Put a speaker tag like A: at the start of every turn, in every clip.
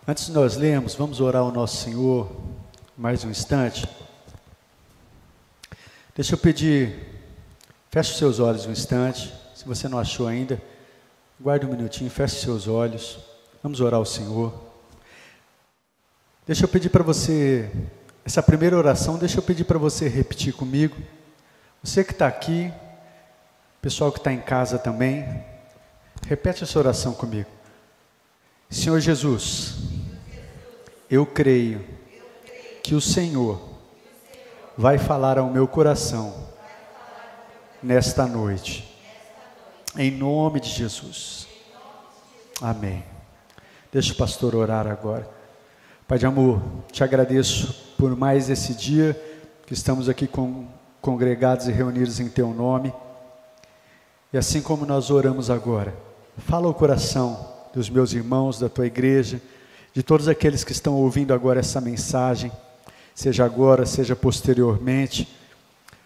A: Antes de nós lermos, vamos orar ao nosso Senhor mais um instante. Deixa eu pedir, feche os seus olhos um instante. Se você não achou ainda, guarde um minutinho, feche os seus olhos. Vamos orar ao Senhor. Deixa eu pedir para você, essa primeira oração, deixa eu pedir para você repetir comigo. Você que está aqui, pessoal que está em casa também, repete essa oração comigo. Senhor Jesus, eu creio que o Senhor vai falar ao meu coração nesta noite, em nome de Jesus. Amém. Deixa o pastor orar agora. Pai de amor, te agradeço por mais esse dia que estamos aqui congregados e reunidos em teu nome. E assim como nós oramos agora, fala ao coração dos meus irmãos, da tua igreja, de todos aqueles que estão ouvindo agora essa mensagem, seja agora, seja posteriormente.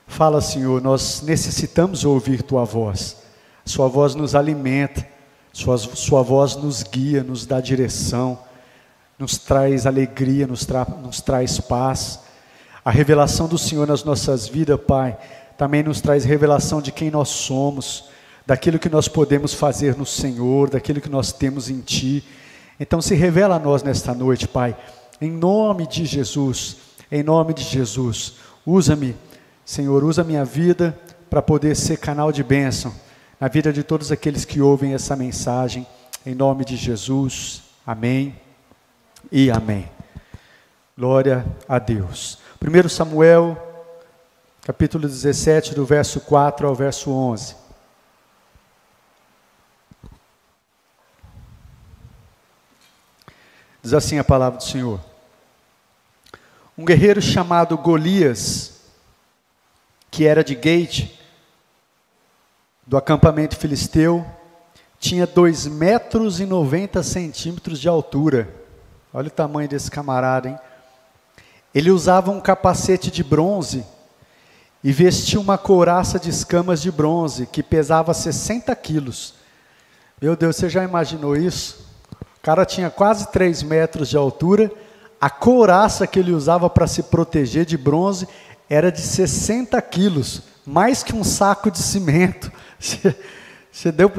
A: Fala, Senhor, nós necessitamos ouvir tua voz. Sua voz nos alimenta, sua voz nos guia, nos dá direção, nos traz alegria, nos traz paz. A revelação do Senhor nas nossas vidas, Pai, também nos traz revelação de quem nós somos, daquilo que nós podemos fazer no Senhor, daquilo que nós temos em Ti. Então se revela a nós nesta noite, Pai, em nome de Jesus, usa-me, Senhor, usa a minha vida para poder ser canal de bênção na vida de todos aqueles que ouvem essa mensagem, em nome de Jesus, amém e amém. Glória a Deus. 1 Samuel, capítulo 17, do verso 4 ao verso 11. Diz assim a palavra do Senhor. Um guerreiro chamado Golias, que era de Gate, do acampamento filisteu, tinha 2,90 metros de altura. Olha o tamanho desse camarada, hein? Ele usava um capacete de bronze e vestia uma couraça de escamas de bronze, que pesava 60 quilos. Meu Deus, você já imaginou isso? O cara tinha quase 3 metros de altura, a couraça que ele usava para se proteger de bronze era de 60 quilos, mais que um saco de cimento.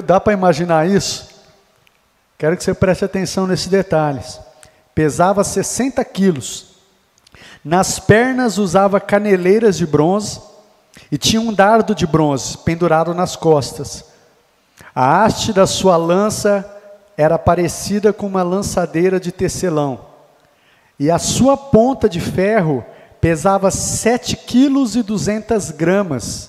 A: Dá para imaginar isso? Quero que você preste atenção nesses detalhes. Pesava 60 quilos, nas pernas usava caneleiras de bronze e tinha um dardo de bronze pendurado nas costas. A haste da sua lança era parecida com uma lançadeira de tecelão, e a sua ponta de ferro pesava 7,2 kg.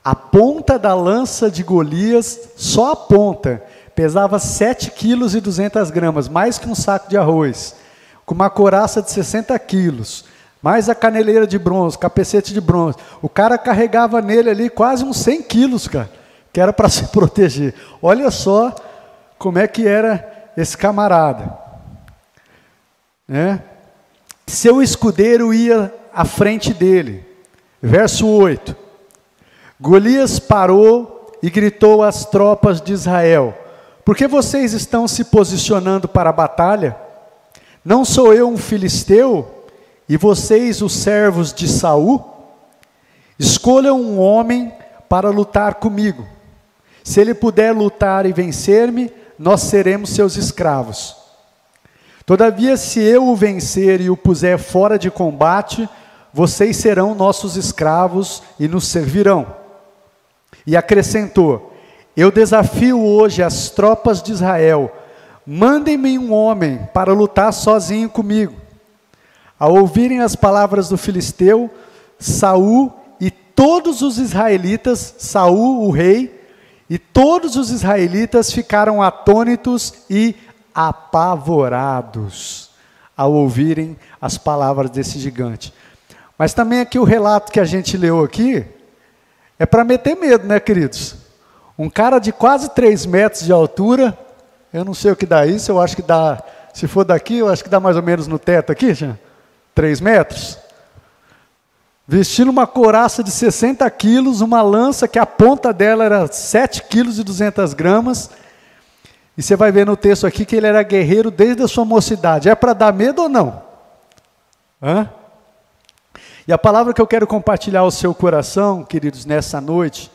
A: A ponta da lança de Golias, só a ponta, pesava 7,2 kg, mais que um saco de arroz, com uma couraça de 60 quilos, mais a caneleira de bronze, capacete de bronze. O cara carregava nele ali quase uns 100 quilos, cara, que era para se proteger. Olha só como é que era esse camarada, né? Seu escudeiro ia à frente dele. Verso 8. Golias parou e gritou às tropas de Israel: por que vocês estão se posicionando para a batalha? Não sou eu um filisteu e vocês os servos de Saul? Escolham um homem para lutar comigo. Se ele puder lutar e vencer-me, nós seremos seus escravos. Todavia, se eu o vencer e o puser fora de combate, vocês serão nossos escravos e nos servirão. E acrescentou: eu desafio hoje as tropas de Israel, mandem-me um homem para lutar sozinho comigo. Ao ouvirem as palavras do filisteu, Saul e todos os israelitas, Saul o rei, e todos os israelitas ficaram atônitos e apavorados ao ouvirem as palavras desse gigante. Mas também aqui o relato que a gente leu aqui é para meter medo, né, queridos? Um cara de quase 3 metros de altura, eu não sei o que dá isso, eu acho que dá, se for daqui, eu acho que dá mais ou menos no teto aqui, já, 3 metros. Vestindo uma couraça de 60 quilos, uma lança que a ponta dela era 7,2 kg, E você vai ver no texto aqui que ele era guerreiro desde a sua mocidade. É para dar medo ou não? Hã? E a palavra que eu quero compartilhar ao seu coração, queridos, nessa noite,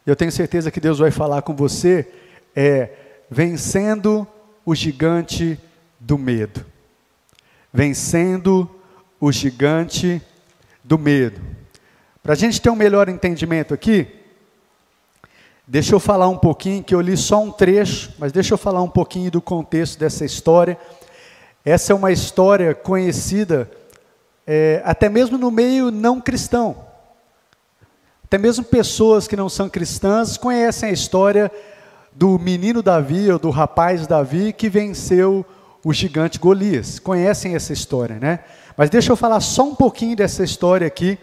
A: eu tenho certeza que Deus vai falar com você, é vencendo o gigante do medo. Vencendo o gigante do medo. Para a gente ter um melhor entendimento aqui, deixa eu falar um pouquinho, que eu li só um trecho, mas deixa eu falar um pouquinho do contexto dessa história. Essa é uma história conhecida até mesmo no meio não cristão. Até mesmo pessoas que não são cristãs conhecem a história do menino Davi, ou do rapaz Davi, que venceu o gigante Golias. Conhecem essa história, né? Mas deixa eu falar só um pouquinho dessa história aqui.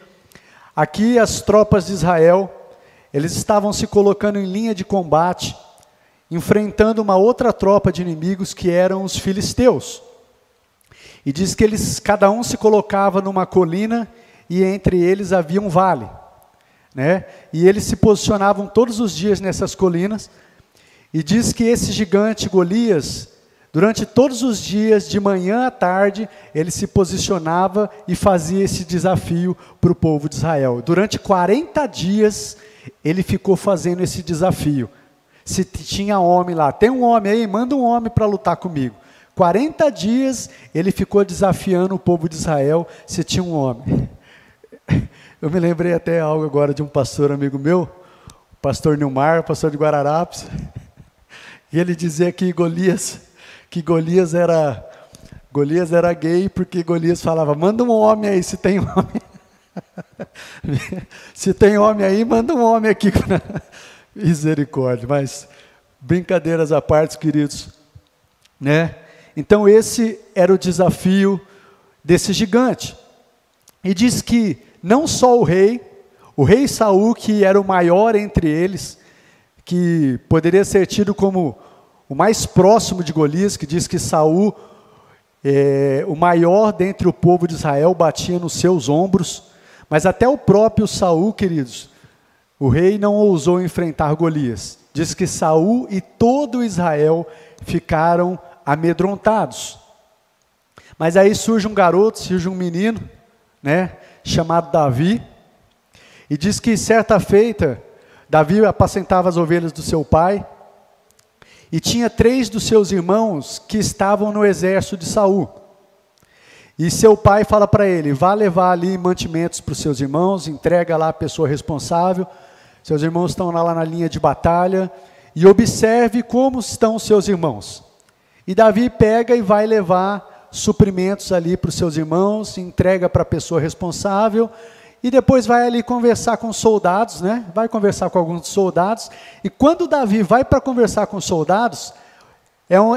A: Aqui as tropas de Israel, eles estavam se colocando em linha de combate, enfrentando uma outra tropa de inimigos que eram os filisteus. E diz que cada um se colocava numa colina e entre eles havia um vale, né? E eles se posicionavam todos os dias nessas colinas. E diz que esse gigante Golias, durante todos os dias, de manhã à tarde, ele se posicionava e fazia esse desafio para o povo de Israel. Durante 40 dias, ele ficou fazendo esse desafio. Se tinha homem lá, tem um homem aí, manda um homem para lutar comigo. 40 dias, ele ficou desafiando o povo de Israel, se tinha um homem. Eu me lembrei até algo agora de um pastor amigo meu, o pastor Nilmar, pastor de Guararapes, e ele dizia que Golias era gay, porque Golias falava, manda um homem aí, se tem homem. Se tem homem aí, manda um homem aqui. Misericórdia, mas brincadeiras à parte, queridos, né? Então esse era o desafio desse gigante. E diz que não só o rei Saul, que era o maior entre eles, que poderia ser tido como o mais próximo de Golias, que diz que Saul, o maior dentre o povo de Israel, batia nos seus ombros, mas até o próprio Saul, queridos, o rei não ousou enfrentar Golias. Diz que Saul e todo Israel ficaram amedrontados. Mas aí surge um menino, né, chamado Davi, e diz que certa feita, Davi apacentava as ovelhas do seu pai, e tinha 3 dos seus irmãos que estavam no exército de Saul. E seu pai fala para ele, vá levar ali mantimentos para os seus irmãos, entrega lá a pessoa responsável, seus irmãos estão lá na linha de batalha, e observe como estão os seus irmãos. E Davi pega e vai levar suprimentos ali para os seus irmãos, entrega para a pessoa responsável, e depois vai ali conversar com os soldados, né? Vai conversar com alguns soldados, e quando Davi vai para conversar com os soldados,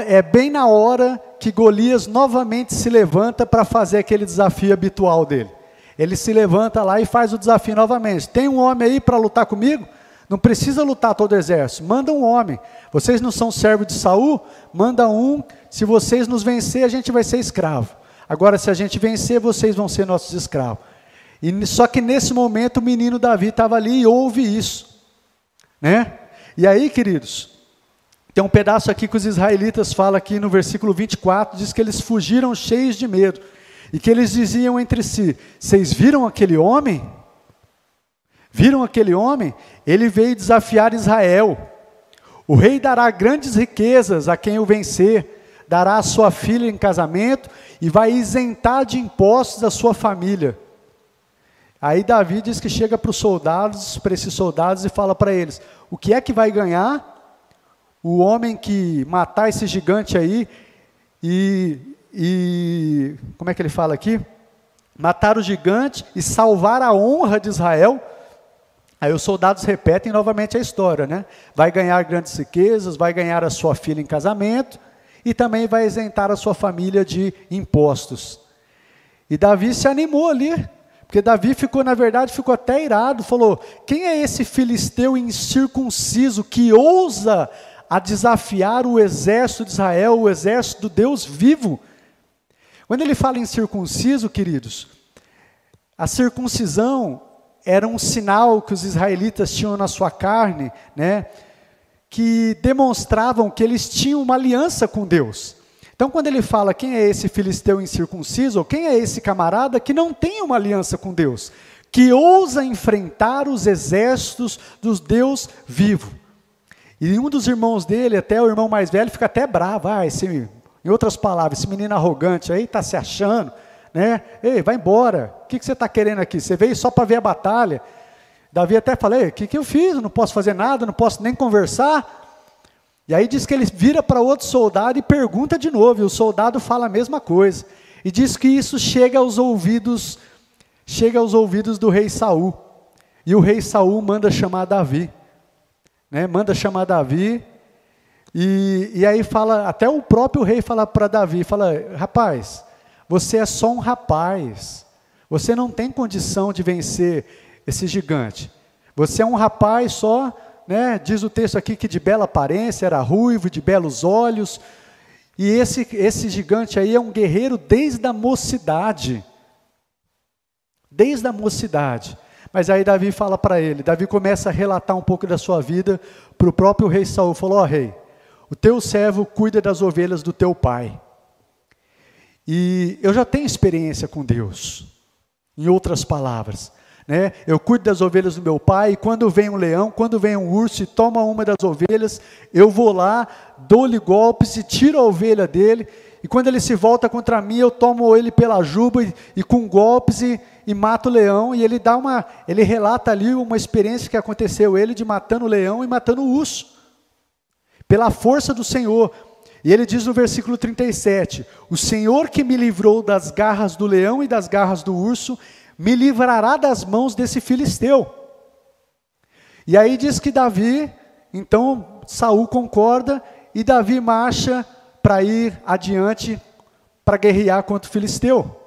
A: é bem na hora que Golias novamente se levanta para fazer aquele desafio habitual dele. Ele se levanta lá e faz o desafio novamente. Tem um homem aí para lutar comigo? Não precisa lutar todo o exército, manda um homem. Vocês não são servos de Saul? Manda um, se vocês nos vencer, a gente vai ser escravo. Agora, se a gente vencer, vocês vão ser nossos escravos. Só que nesse momento o menino Davi estava ali e ouve isso, né? E aí, queridos, tem um pedaço aqui que os israelitas falam aqui no versículo 24, diz que eles fugiram cheios de medo, e que eles diziam entre si, vocês viram aquele homem? Viram aquele homem? Ele veio desafiar Israel. O rei dará grandes riquezas a quem o vencer, dará a sua filha em casamento e vai isentar de impostos a sua família. Aí Davi diz que chega para esses soldados e fala para eles, o que é que vai ganhar o homem que matar esse gigante aí e como é que ele fala aqui? Matar o gigante e salvar a honra de Israel. Aí os soldados repetem novamente a história, né? Vai ganhar grandes riquezas, vai ganhar a sua filha em casamento e também vai isentar a sua família de impostos. E Davi se animou ali, porque Davi ficou até irado, falou, quem é esse filisteu incircunciso que ousa a desafiar o exército de Israel, o exército do Deus vivo? Quando ele fala em circunciso, queridos, a circuncisão era um sinal que os israelitas tinham na sua carne, né? que demonstravam que eles tinham uma aliança com Deus. Então, quando ele fala quem é esse filisteu incircunciso, ou quem é esse camarada que não tem uma aliança com Deus, que ousa enfrentar os exércitos dos Deus vivo. E um dos irmãos dele, até o irmão mais velho, fica até bravo. Em outras palavras, esse menino arrogante aí está se achando, né? Ei, vai embora, o que você está querendo aqui? Você veio só para ver a batalha. Davi até fala, o que eu fiz? Eu não posso fazer nada, não posso nem conversar. E aí diz que ele vira para outro soldado e pergunta de novo, e o soldado fala a mesma coisa. E diz que isso chega aos ouvidos do rei Saul. E o rei Saul manda chamar Davi. Manda chamar Davi. E aí fala, até o próprio rei fala para Davi, fala, rapaz, você é só um rapaz. Você não tem condição de vencer esse gigante. Você é um rapaz só, diz o texto aqui que de bela aparência, era ruivo, de belos olhos. E esse gigante aí é um guerreiro desde a mocidade. Desde a mocidade. Mas aí Davi fala para ele, Davi começa a relatar um pouco da sua vida para o próprio rei Saul. Falou, rei, o teu servo cuida das ovelhas do teu pai. E eu já tenho experiência com Deus. Em outras palavras, eu cuido das ovelhas do meu pai, e quando vem um leão, quando vem um urso e toma uma das ovelhas, eu vou lá, dou-lhe golpes e tiro a ovelha dele, e quando ele se volta contra mim, eu tomo ele pela juba e com golpes e mato o leão, e ele relata ali uma experiência que aconteceu ele de matando o leão e matando o urso, pela força do Senhor. E ele diz no versículo 37, o Senhor que me livrou das garras do leão e das garras do urso, me livrará das mãos desse filisteu. E aí diz que Davi, então Saul concorda, e Davi marcha para ir adiante, para guerrear contra o filisteu.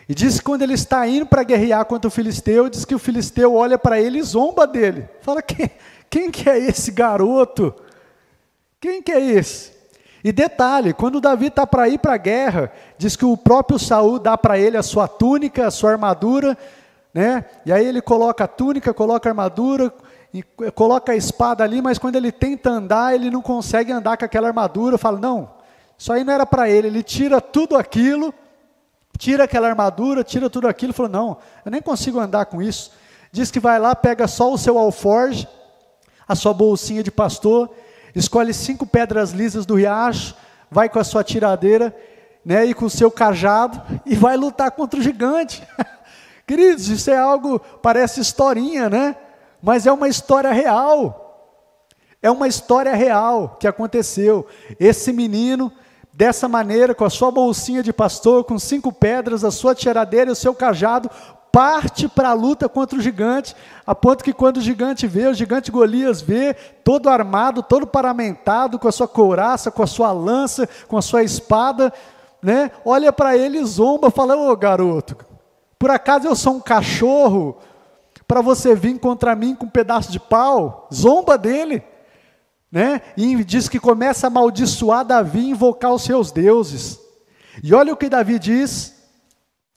A: E diz que quando ele está indo para guerrear contra o filisteu, diz que o filisteu olha para ele e zomba dele. Fala, quem que é esse garoto? Quem que é esse? E detalhe, quando Davi está para ir para a guerra, diz que o próprio Saul dá para ele a sua túnica, a sua armadura, e aí ele coloca a túnica, coloca a armadura, e coloca a espada ali, mas quando ele tenta andar, ele não consegue andar com aquela armadura. Fala, não, isso aí não era para ele tira tudo aquilo, tira aquela armadura, tira tudo aquilo, falou, não, eu nem consigo andar com isso. Diz que vai lá, pega só o seu alforje, a sua bolsinha de pastor, escolhe 5 pedras lisas do riacho, vai com a sua tiradeira, e com o seu cajado, e vai lutar contra o gigante. Queridos, isso é algo, parece historinha, mas é uma história real. É uma história real que aconteceu. Esse menino, dessa maneira, com a sua bolsinha de pastor, com 5 pedras, a sua tiradeira e o seu cajado, parte para a luta contra o gigante, a ponto que quando o gigante Golias vê, todo armado, todo paramentado, com a sua couraça, com a sua lança, com a sua espada, olha para ele e zomba, fala, ô garoto, por acaso eu sou um cachorro, para você vir contra mim com um pedaço de pau? Zomba dele, e diz que começa a amaldiçoar Davi e invocar os seus deuses. E olha o que Davi diz,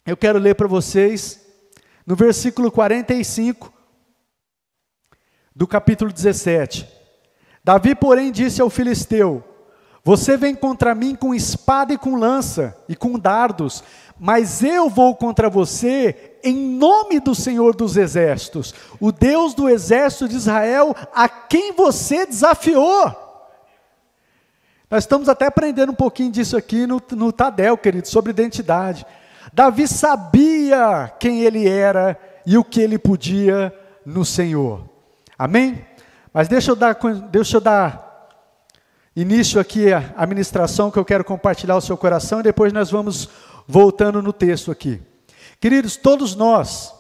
A: eu quero ler para vocês, no versículo 45, do capítulo 17. Davi, porém, disse ao filisteu, você vem contra mim com espada e com lança, e com dardos, mas eu vou contra você em nome do Senhor dos Exércitos, o Deus do exército de Israel, a quem você desafiou. Nós estamos até aprendendo um pouquinho disso aqui no Tadel, querido, sobre identidade. Davi sabia quem ele era e o que ele podia no Senhor. Amém? Mas deixa eu dar início aqui à ministração que eu quero compartilhar o seu coração e depois nós vamos voltando no texto aqui. Queridos, todos nós,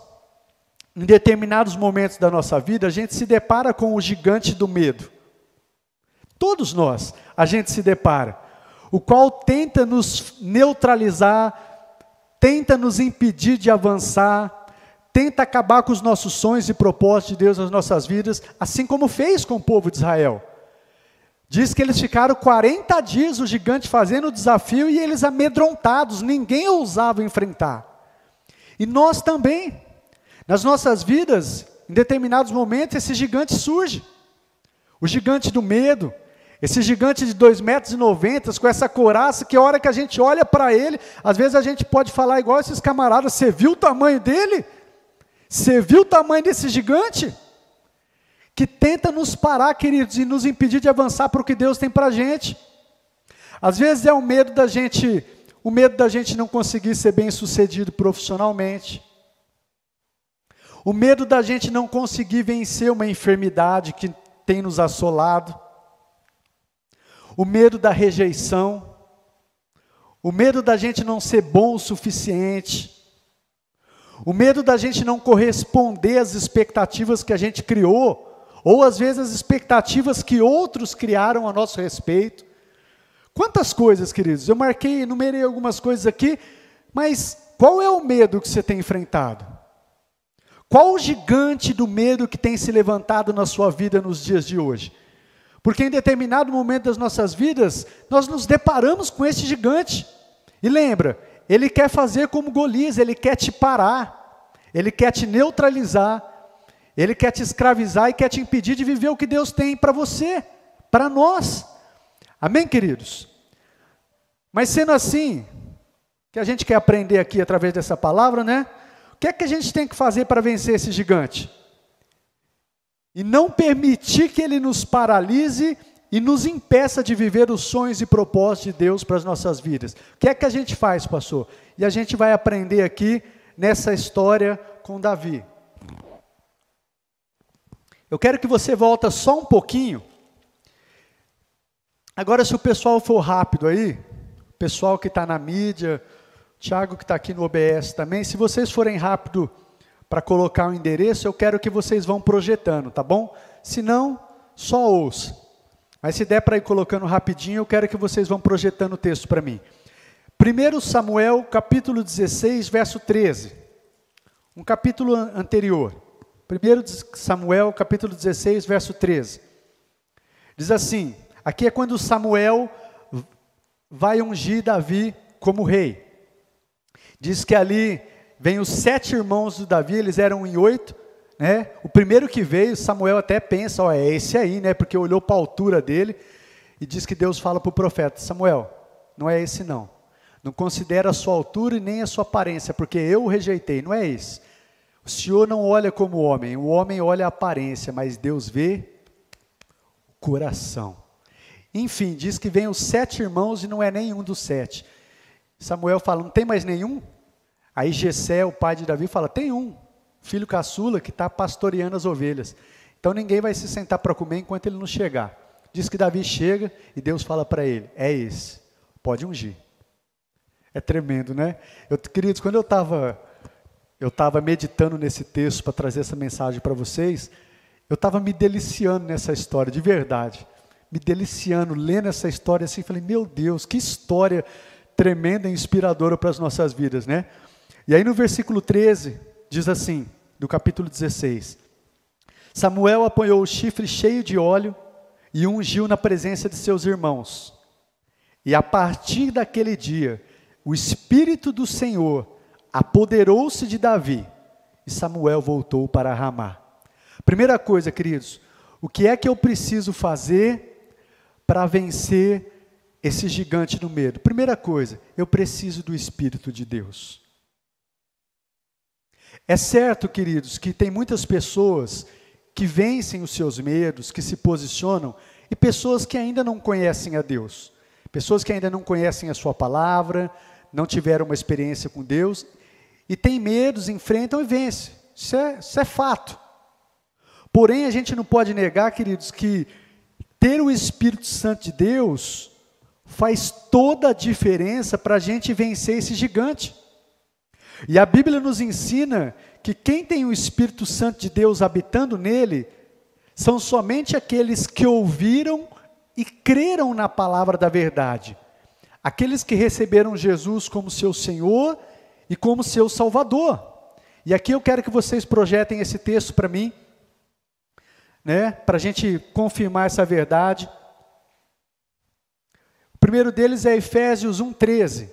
A: em determinados momentos da nossa vida, a gente se depara com o gigante do medo. Todos nós, a gente se depara, o qual tenta nos neutralizar, tenta nos impedir de avançar, tenta acabar com os nossos sonhos e propósitos de Deus nas nossas vidas, assim como fez com o povo de Israel. Diz que eles ficaram 40 dias, o gigante fazendo o desafio, e eles amedrontados, ninguém ousava enfrentar. E nós também, nas nossas vidas, em determinados momentos, esse gigante surge. o gigante do medo, esse gigante de 2,90 metros, com essa couraça, que a hora que a gente olha para ele, às vezes a gente pode falar igual esses camaradas, você viu o tamanho dele? Você viu o tamanho desse gigante? Que tenta nos parar, queridos, e nos impedir de avançar para o que Deus tem para a gente. Às vezes é o medo da gente não conseguir ser bem sucedido profissionalmente. O medo da gente não conseguir vencer uma enfermidade que tem nos assolado. O medo da rejeição. O medo da gente não ser bom o suficiente. O medo da gente não corresponder às expectativas que a gente criou, ou às vezes as expectativas que outros criaram a nosso respeito. Quantas coisas, queridos, eu enumerei algumas coisas aqui, mas qual é o medo que você tem enfrentado? Qual o gigante do medo que tem se levantado na sua vida nos dias de hoje? Porque em determinado momento das nossas vidas, nós nos deparamos com esse gigante. E lembra, ele quer fazer como Golias, ele quer te parar, ele quer te neutralizar, ele quer te escravizar e quer te impedir de viver o que Deus tem para você, para nós. Amém, queridos? Mas sendo assim, que a gente quer aprender aqui através dessa palavra, né? O que é que a gente tem que fazer para vencer esse gigante? E não permitir que ele nos paralise e nos impeça de viver os sonhos e propósitos de Deus para as nossas vidas. O que é que a gente faz, pastor? E a gente vai aprender aqui nessa história com Davi. Eu quero que você volte só um pouquinho. Agora, se o pessoal for rápido aí, o pessoal que está na mídia, o Thiago que está aqui no OBS também, se vocês forem rápido para colocar o endereço, eu quero que vocês vão projetando, tá bom? Se não, só ouça. Mas se der para ir colocando rapidinho, eu quero que vocês vão projetando o texto para mim. 1 Samuel, capítulo 16, verso 13. Um capítulo anterior. 1 Samuel, capítulo 16, verso 13. Diz assim, aqui é quando Samuel vai ungir Davi como rei. Diz que ali vem os 7 irmãos de Davi, eles eram em 8, né? O primeiro que veio, Samuel até pensa, ó, é esse aí, né? Porque olhou para a altura dele e diz que Deus fala para o profeta, Samuel, não é esse não. Não considera a sua altura e nem a sua aparência, porque eu o rejeitei, não é esse. O Senhor não olha como o homem olha a aparência, mas Deus vê o coração. Enfim, diz que vem os 7 irmãos e não é nenhum dos 7. Samuel fala, não tem mais nenhum? Aí Jessé, o pai de Davi, fala, tem um, filho caçula que está pastoreando as ovelhas. Então ninguém vai se sentar para comer enquanto ele não chegar. Diz que Davi chega e Deus fala para ele, é esse, pode ungir. É tremendo, né? Queridos, quando eu estava meditando nesse texto para trazer essa mensagem para vocês, eu estava me deliciando nessa história, de verdade. Me deliciando, lendo essa história assim, falei, meu Deus, que história tremenda e inspiradora para as nossas vidas, né? E aí no versículo 13, diz assim, do capítulo 16, Samuel apanhou o chifre cheio de óleo e ungiu na presença de seus irmãos. E a partir daquele dia, o Espírito do Senhor apoderou-se de Davi e Samuel voltou para Ramá. Primeira coisa, queridos, o que é que eu preciso fazer para vencer esse gigante do medo? Primeira coisa, eu preciso do Espírito de Deus. É certo, queridos, que tem muitas pessoas que vencem os seus medos, que se posicionam, e pessoas que ainda não conhecem a Deus. Pessoas que ainda não conhecem a sua palavra, não tiveram uma experiência com Deus, e têm medos, enfrentam e vencem. Isso é fato. Porém, a gente não pode negar, queridos, que ter o Espírito Santo de Deus faz toda a diferença para a gente vencer esse gigante. E a Bíblia nos ensina que quem tem o Espírito Santo de Deus habitando nele, são somente aqueles que ouviram e creram na palavra da verdade. Aqueles que receberam Jesus como seu Senhor e como seu Salvador. E aqui eu quero que vocês projetem esse texto para mim, né, para a gente confirmar essa verdade. O primeiro deles é Efésios 1,13.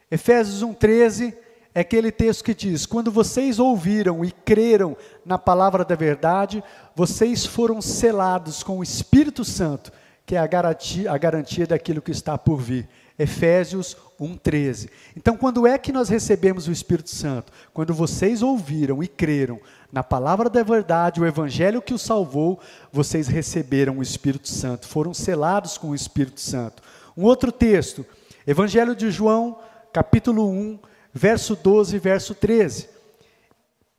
A: Efésios 1,13 é aquele texto que diz: quando vocês ouviram e creram na palavra da verdade, vocês foram selados com o Espírito Santo, que é a garantia daquilo que está por vir. Efésios 1:13. Então, quando é que nós recebemos o Espírito Santo? Quando vocês ouviram e creram na palavra da verdade, o evangelho que os salvou, vocês receberam o Espírito Santo, foram selados com o Espírito Santo. Um outro texto, Evangelho de João, capítulo 1, verso 12 e verso 13.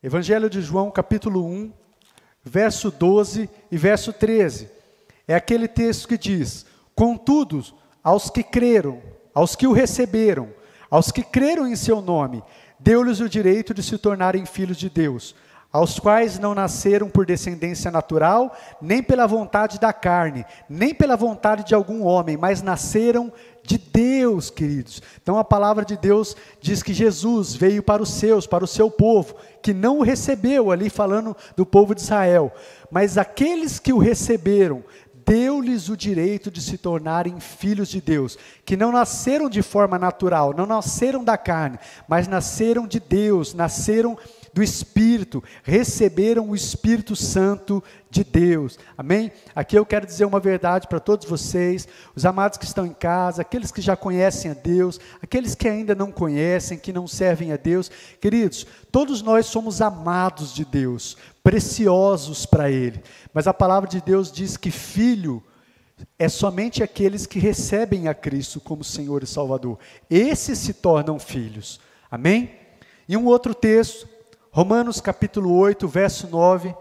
A: Evangelho de João, capítulo 1, verso 12 e verso 13. É aquele texto que diz: contudo, aos que creram, aos que o receberam, aos que creram em seu nome, deu-lhes o direito de se tornarem filhos de Deus, aos quais não nasceram por descendência natural, nem pela vontade da carne, nem pela vontade de algum homem, mas nasceram de Deus, queridos. Então a palavra de Deus diz que Jesus veio para os seus, para o seu povo, que não o recebeu, ali falando do povo de Israel, mas aqueles que o receberam, deu-lhes o direito de se tornarem filhos de Deus, que não nasceram de forma natural, não nasceram da carne, mas nasceram de Deus, nasceram do Espírito, receberam o Espírito Santo de Deus, amém? Aqui eu quero dizer uma verdade para todos vocês, os amados que estão em casa, aqueles que já conhecem a Deus, aqueles que ainda não conhecem, que não servem a Deus, queridos, todos nós somos amados de Deus, preciosos para Ele, mas a palavra de Deus diz que filho é somente aqueles que recebem a Cristo como Senhor e Salvador, esses se tornam filhos, amém? E um outro texto, Romanos capítulo 8, verso 9,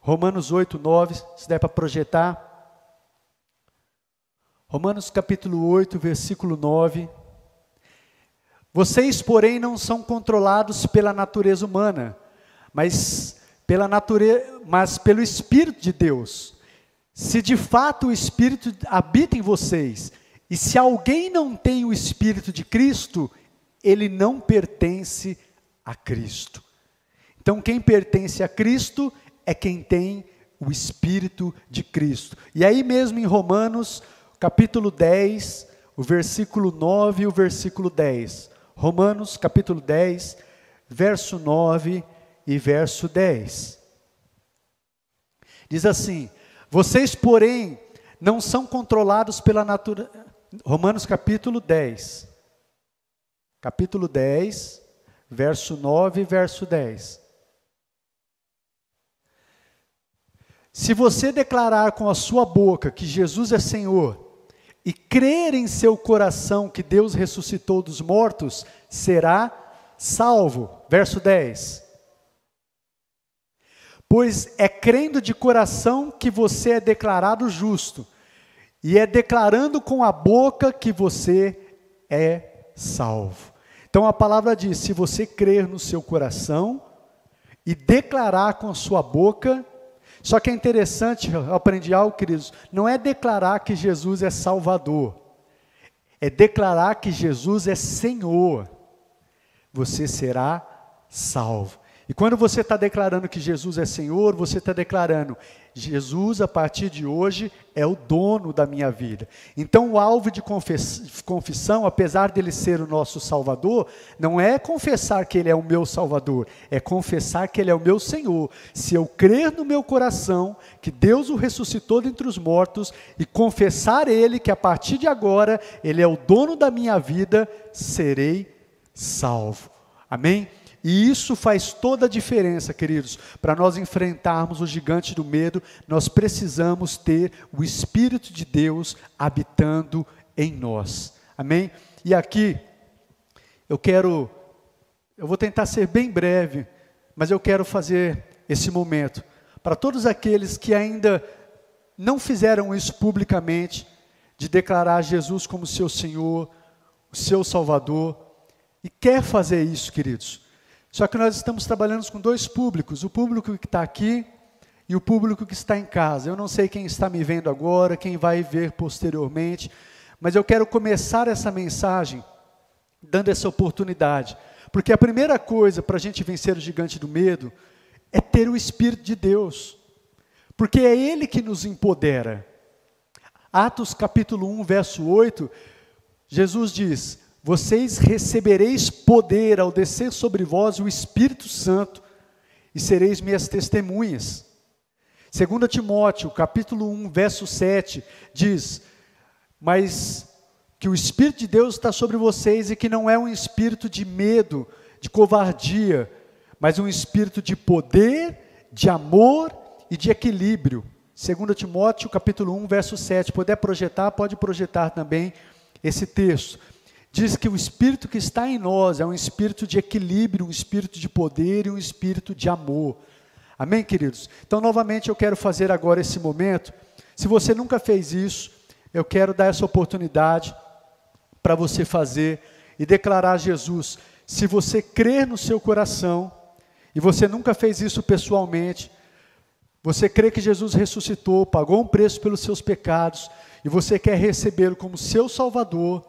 A: Romanos 8, 9, se der para projetar, Romanos capítulo 8, versículo 9, vocês, porém, não são controlados pela natureza humana, mas pelo Espírito de Deus, se de fato o Espírito habita em vocês, e se alguém não tem o Espírito de Cristo, ele não pertence a Cristo. Então, quem pertence a Cristo é quem tem o Espírito de Cristo. E aí mesmo em Romanos, capítulo 10, o versículo 9 e o versículo 10. Romanos, capítulo 10, verso 9 e verso 10. Diz assim: vocês, porém, não são controlados pela natureza... Romanos, capítulo 10. Capítulo 10, verso 9 e verso 10. Se você declarar com a sua boca que Jesus é Senhor, e crer em seu coração que Deus ressuscitou dos mortos, será salvo. Verso 10. Pois é crendo de coração que você é declarado justo, e é declarando com a boca que você é salvo. Então a palavra diz, se você crer no seu coração, e declarar com a sua boca. Só que é interessante, eu aprendi algo, queridos, não é declarar que Jesus é Salvador, é declarar que Jesus é Senhor, você será salvo. E quando você está declarando que Jesus é Senhor, você está declarando, Jesus a partir de hoje é o dono da minha vida. Então o alvo de confissão, apesar dele ser o nosso Salvador, não é confessar que ele é o meu Salvador, é confessar que ele é o meu Senhor. Se eu crer no meu coração que Deus o ressuscitou dentre os mortos e confessar ele que a partir de agora ele é o dono da minha vida, serei salvo. Amém? E isso faz toda a diferença, queridos. Para nós enfrentarmos o gigante do medo, nós precisamos ter o Espírito de Deus habitando em nós. Amém? E aqui, eu vou tentar ser bem breve, mas eu quero fazer esse momento. Para todos aqueles que ainda não fizeram isso publicamente, de declarar Jesus como seu Senhor, o seu Salvador, e quer fazer isso, queridos. Só que nós estamos trabalhando com dois públicos, o público que está aqui e o público que está em casa. Eu não sei quem está me vendo agora, quem vai ver posteriormente, mas eu quero começar essa mensagem dando essa oportunidade, porque a primeira coisa para a gente vencer o gigante do medo é ter o Espírito de Deus, porque é Ele que nos empodera. Atos capítulo 1, verso 8, Jesus diz, vocês recebereis poder ao descer sobre vós o Espírito Santo, e sereis minhas testemunhas. 2 Timóteo, capítulo 1, verso 7, diz, mas que o Espírito de Deus está sobre vocês, e que não é um espírito de medo, de covardia, mas um espírito de poder, de amor e de equilíbrio. 2 Timóteo, capítulo 1, verso 7. Puder projetar, pode projetar também esse texto. Diz que o Espírito que está em nós é um espírito de equilíbrio, um espírito de poder e um espírito de amor. Amém, queridos? Então, novamente, eu quero fazer agora esse momento. Se você nunca fez isso, eu quero dar essa oportunidade para você fazer e declarar a Jesus. Se você crer no seu coração, e você nunca fez isso pessoalmente, você crê que Jesus ressuscitou, pagou um preço pelos seus pecados, e você quer recebê-lo como seu Salvador,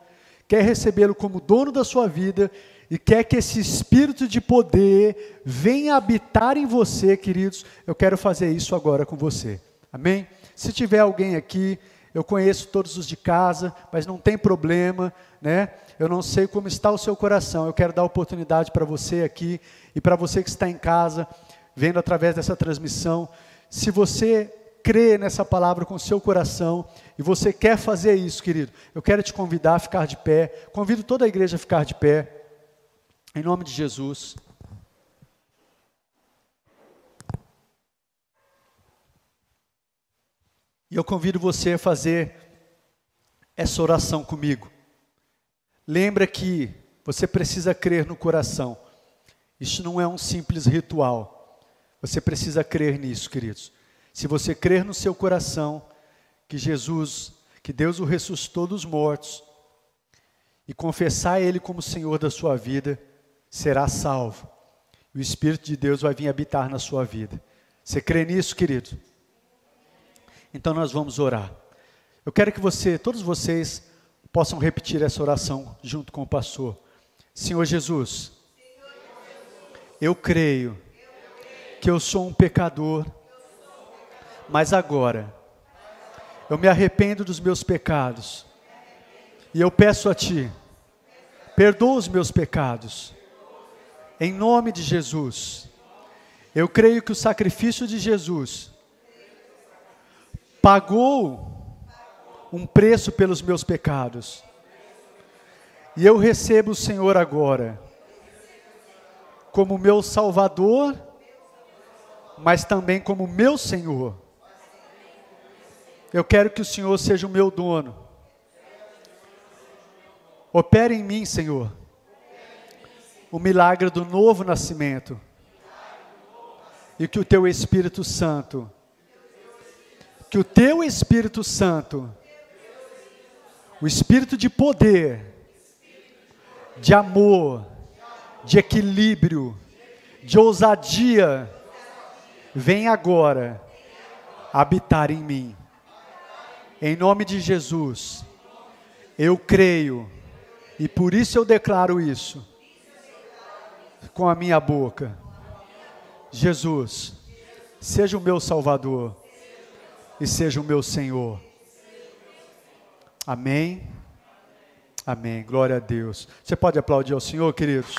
A: quer recebê-lo como dono da sua vida, e quer que esse espírito de poder venha habitar em você, queridos, eu quero fazer isso agora com você. Amém? Se tiver alguém aqui, eu conheço todos os de casa, mas não tem problema, né? Eu não sei como está o seu coração, eu quero dar oportunidade para você aqui, e para você que está em casa, vendo através dessa transmissão, se você crê nessa palavra com o seu coração, e você quer fazer isso, querido, eu quero te convidar a ficar de pé, convido toda a igreja a ficar de pé, em nome de Jesus. E eu convido você a fazer essa oração comigo. Lembra que você precisa crer no coração. Isso não é um simples ritual. Você precisa crer nisso, queridos. Se você crer no seu coração que Jesus, que Deus o ressuscitou dos mortos, e confessar Ele como Senhor da sua vida, será salvo. E o Espírito de Deus vai vir habitar na sua vida. Você crê nisso, querido? Então nós vamos orar. Eu quero que todos vocês, possam repetir essa oração junto com o pastor. Senhor Jesus, eu creio que eu sou um pecador, mas agora eu me arrependo dos meus pecados e eu peço a Ti, perdoa os meus pecados, em nome de Jesus. Eu creio que o sacrifício de Jesus pagou um preço pelos meus pecados, e eu recebo o Senhor agora como meu Salvador, mas também como meu Senhor. Eu quero que o Senhor seja o meu dono. Opere em mim, Senhor, o milagre do novo nascimento, e que o Teu Espírito Santo, o Espírito de poder, de amor, de equilíbrio, de ousadia, vem agora habitar em mim. Em nome de Jesus, eu creio, e por isso eu declaro isso com a minha boca. Jesus, seja o meu Salvador e seja o meu Senhor. Amém? Amém. Glória a Deus. Você pode aplaudir ao Senhor, queridos?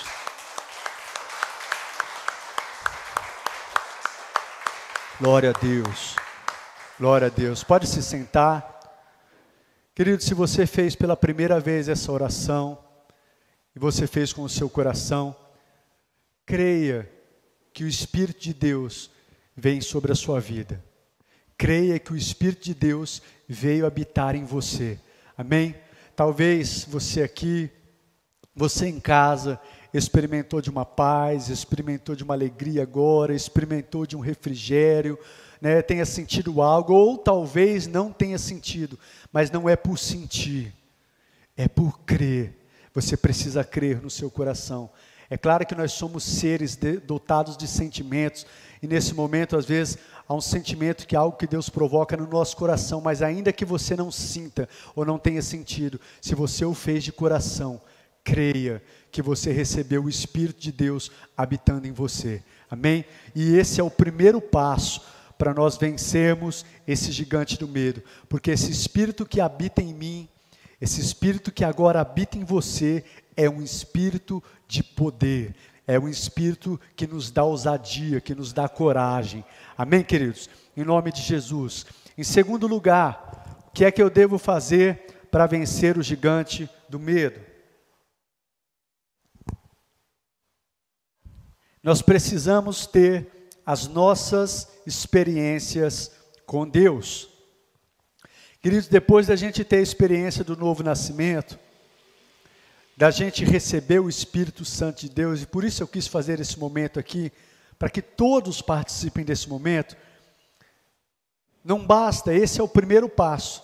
A: Glória a Deus. Glória a Deus. Pode se sentar. Querido, se você fez pela primeira vez essa oração, e você fez com o seu coração, creia que o Espírito de Deus vem sobre a sua vida. Creia que o Espírito de Deus veio habitar em você. Amém? Talvez você aqui, você em casa, experimentou de uma paz, experimentou de uma alegria agora, experimentou de um refrigério, né, tenha sentido algo, ou talvez não tenha sentido, mas não é por sentir, é por crer. Você precisa crer no seu coração. É claro que nós somos seres dotados de sentimentos, e nesse momento, às vezes, há um sentimento que é algo que Deus provoca no nosso coração, mas ainda que você não sinta ou não tenha sentido, se você o fez de coração, creia que você recebeu o Espírito de Deus habitando em você. Amém? E esse é o primeiro passo para nós vencermos esse gigante do medo, porque esse Espírito que habita em mim, Esse Espírito que agora habita em você é um Espírito de poder, é um Espírito que nos dá ousadia, que nos dá coragem. Amém, queridos? Em nome de Jesus. Em segundo lugar, o que é que eu devo fazer para vencer o gigante do medo? Nós precisamos ter as nossas experiências com Deus. Queridos, depois da gente ter a experiência do novo nascimento, da gente receber o Espírito Santo de Deus, e por isso eu quis fazer esse momento aqui, para que todos participem desse momento, não basta, esse é o primeiro passo,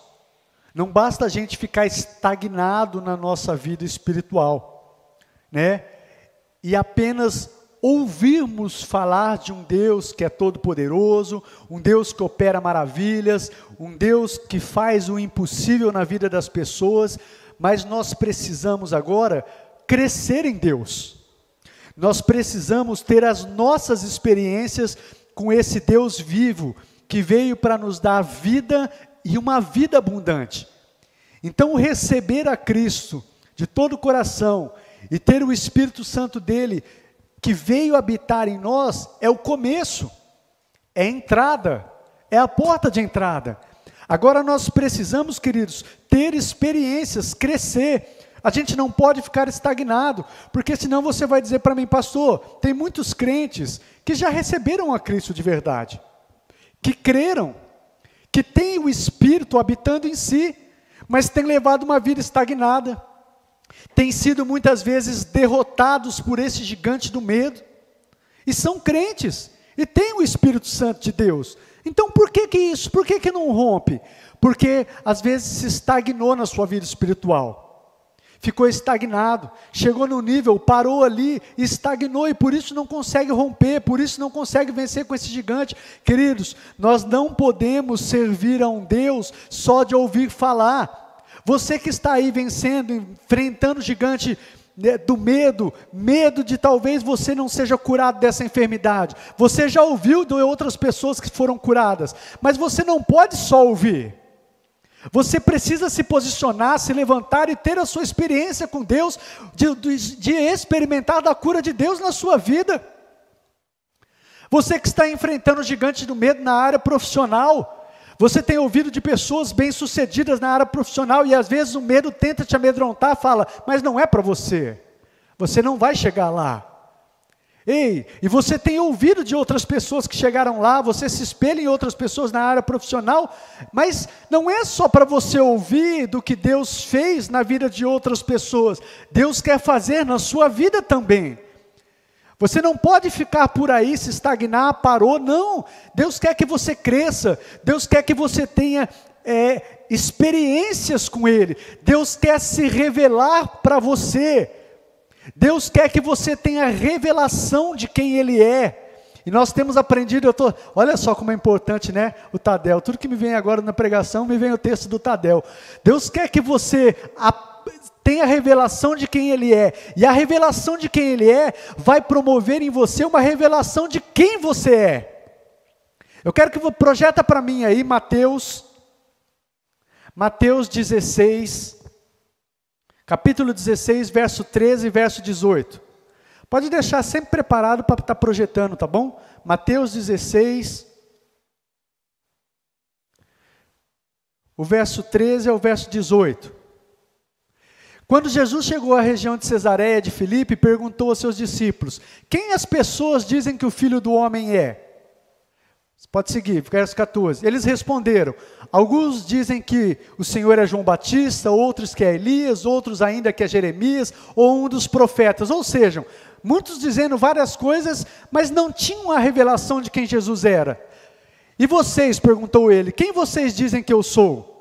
A: não basta a gente ficar estagnado na nossa vida espiritual, né? E apenas ouvirmos falar de um Deus que é todo-poderoso, um Deus que opera maravilhas, um Deus que faz o impossível na vida das pessoas, mas nós precisamos agora crescer em Deus. Nós precisamos ter as nossas experiências com esse Deus vivo, que veio para nos dar vida e uma vida abundante. Então, receber a Cristo de todo o coração e ter o Espírito Santo dele, que veio habitar em nós, é o começo, é a entrada, é a porta de entrada. Agora nós precisamos, queridos, ter experiências, crescer. A gente não pode ficar estagnado, porque senão você vai dizer para mim, pastor, tem muitos crentes que já receberam a Cristo de verdade, que creram, que têm o Espírito habitando em si, mas têm levado uma vida estagnada, têm sido muitas vezes derrotados por esse gigante do medo, e são crentes, e têm o Espírito Santo de Deus. Então por que isso? Por que não rompe? Porque às vezes se estagnou na sua vida espiritual, ficou estagnado, chegou no nível, parou ali, estagnou, e por isso não consegue romper, por isso não consegue vencer com esse gigante. Queridos, nós não podemos servir a um Deus só de ouvir falar. Você que está aí vencendo, enfrentando o gigante do medo de talvez você não seja curado dessa enfermidade. Você já ouviu de outras pessoas que foram curadas, mas você não pode só ouvir. Você precisa se posicionar, se levantar e ter a sua experiência com Deus, de experimentar da cura de Deus na sua vida. Você que está enfrentando o gigante do medo na área profissional, você tem ouvido de pessoas bem-sucedidas na área profissional e às vezes o medo tenta te amedrontar, fala, mas não é para você, você não vai chegar lá. Ei, e você tem ouvido de outras pessoas que chegaram lá, você se espelha em outras pessoas na área profissional, mas não é só para você ouvir do que Deus fez na vida de outras pessoas, Deus quer fazer na sua vida também. Você não pode ficar por aí, se estagnar, parou, não. Deus quer que você cresça, Deus quer que você tenha experiências com Ele, Deus quer se revelar para você, Deus quer que você tenha revelação de quem Ele é. E nós temos aprendido, olha só como é importante, né, o Tadel, tudo que me vem agora na pregação, me vem o texto do Tadel. Deus quer que você tem a revelação de quem Ele é, e a revelação de quem Ele é, vai promover em você uma revelação de quem você é. Eu quero que você projeta para mim aí, Mateus 16, capítulo 16, verso 13 e verso 18. Pode deixar sempre preparado para estar projetando, tá bom? Mateus 16, o verso 13 ao verso 18. Quando Jesus chegou à região de Cesareia de Filipe, perguntou aos seus discípulos, quem as pessoas dizem que o Filho do Homem é? Pode seguir, verso 14. Eles responderam, alguns dizem que o Senhor é João Batista, outros que é Elias, outros ainda que é Jeremias, ou um dos profetas. Ou seja, muitos dizendo várias coisas, mas não tinham a revelação de quem Jesus era. E vocês, perguntou ele, quem vocês dizem que eu sou?